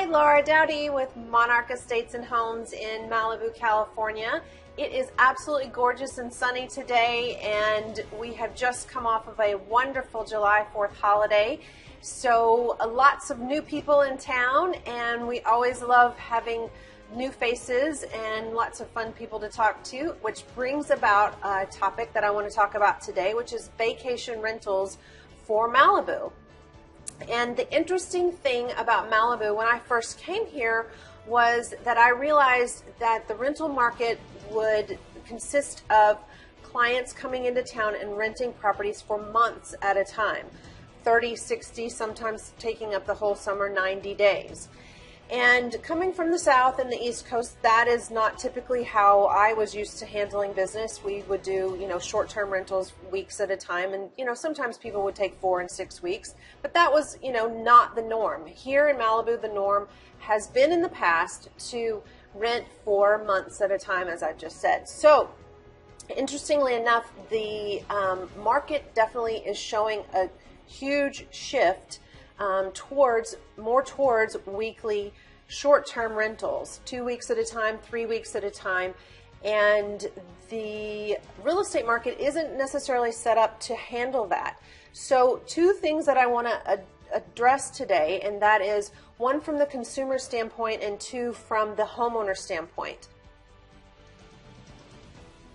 Laura Dowdy with Monarch Estates and Homes in Malibu, California. It is absolutely gorgeous and sunny today, and we have just come off of a wonderful July 4th holiday. So lots of new people in town, and we always love having new faces and lots of fun people to talk to, which brings about a topic that I want to talk about today, which is vacation rentals for Malibu. And the interesting thing about Malibu when I first came here was that I realized that the rental market would consist of clients coming into town and renting properties for months at a time, 30, 60, sometimes taking up the whole summer, 90 days. And coming from the South and the East Coast, that is not typically how I was used to handling business. We would do, short-term rentals weeks at a time. And, sometimes people would take 4 and 6 weeks, but that was, not the norm. Here in Malibu, the norm has been in the past to rent for months at a time, as I've just said. So interestingly enough, the market definitely is showing a huge shift towards weekly short-term rentals, 2 weeks at a time, 3 weeks at a time. And the real estate market isn't necessarily set up to handle that. So 2 things that I want to address today, and that is 1 from the consumer standpoint and 2 from the homeowner standpoint.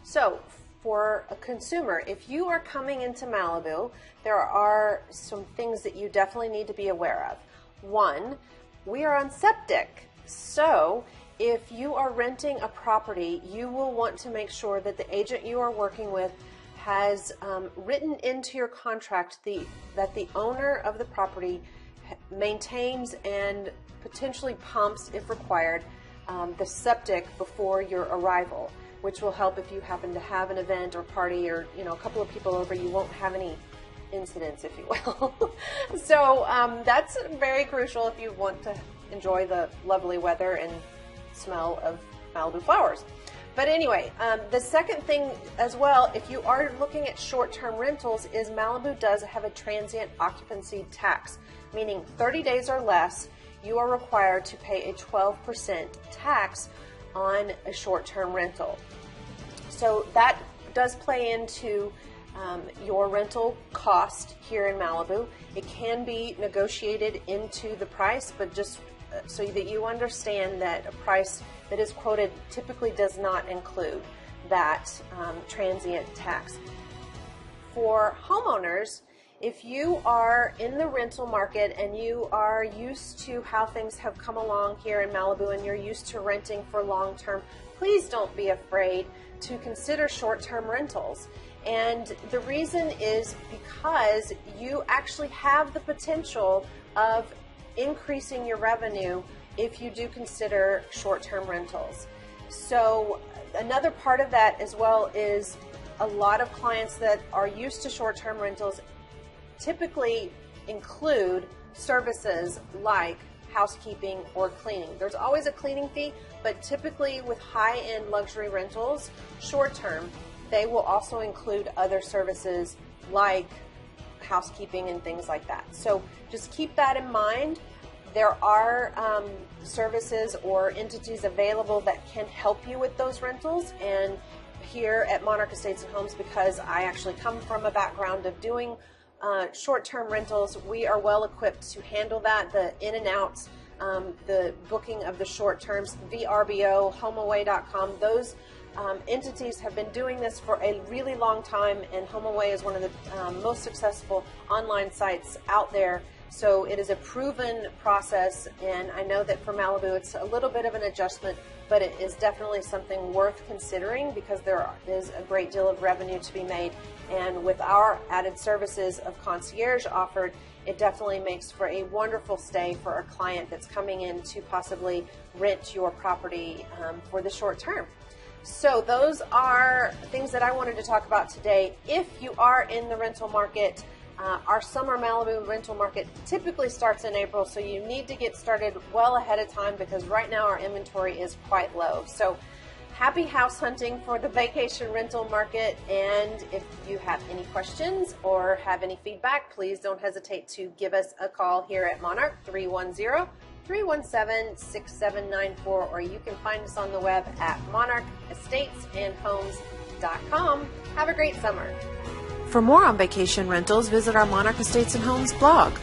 So for a consumer, if you are coming into Malibu, there are some things that you definitely need to be aware of. 1, we are on septic. So if you are renting a property, you will want to make sure that the agent you are working with has written into your contract that the owner of the property maintains and potentially pumps, if required, the septic before your arrival, which will help if you happen to have an event or party or a couple of people over. You won't have any incidents, if you will. So that's very crucial if you want to enjoy the lovely weather and smell of Malibu flowers. But anyway, the second thing as well, if you are looking at short-term rentals, is Malibu does have a transient occupancy tax, meaning 30 days or less, you are required to pay a 12% tax on a short-term rental. So that does play into your rental cost here in Malibu. It can be negotiated into the price, but just so that you understand that a price that is quoted typically does not include that transient tax. For homeowners, if you are in the rental market and you are used to how things have come along here in Malibu and you're used to renting for long term, please don't be afraid to consider short-term rentals. And the reason is because you actually have the potential of increasing your revenue if you do consider short-term rentals. So another part of that as well is a lot of clients that are used to short-term rentals typically include services like housekeeping or cleaning. There's always a cleaning fee, but typically with high-end luxury rentals, short-term, they will also include other services like housekeeping and things like that. So just keep that in mind. There are services or entities available that can help you with those rentals. And here at Monarch Estates and Homes, because I actually come from a background of doing short-term rentals, we are well equipped to handle that, the in and outs, the booking of the short terms, VRBO, HomeAway.com, those entities have been doing this for a really long time, and HomeAway is one of the most successful online sites out there. So it is a proven process, and I know that for Malibu it's a little bit of an adjustment, but it is definitely something worth considering because there is a great deal of revenue to be made. And with our added services of concierge offered, it definitely makes for a wonderful stay for a client that's coming in to possibly rent your property for the short term. So those are things that I wanted to talk about today. If you are in the rental market, our summer Malibu rental market typically starts in April, so you need to get started well ahead of time because right now our inventory is quite low. So happy house hunting for the vacation rental market, and if you have any questions or have any feedback, please don't hesitate to give us a call here at Monarch, 310 317-6794, or you can find us on the web at monarchestatesandhomes.com. Have a great summer. For more on vacation rentals, visit our Monarch Estates and Homes blog.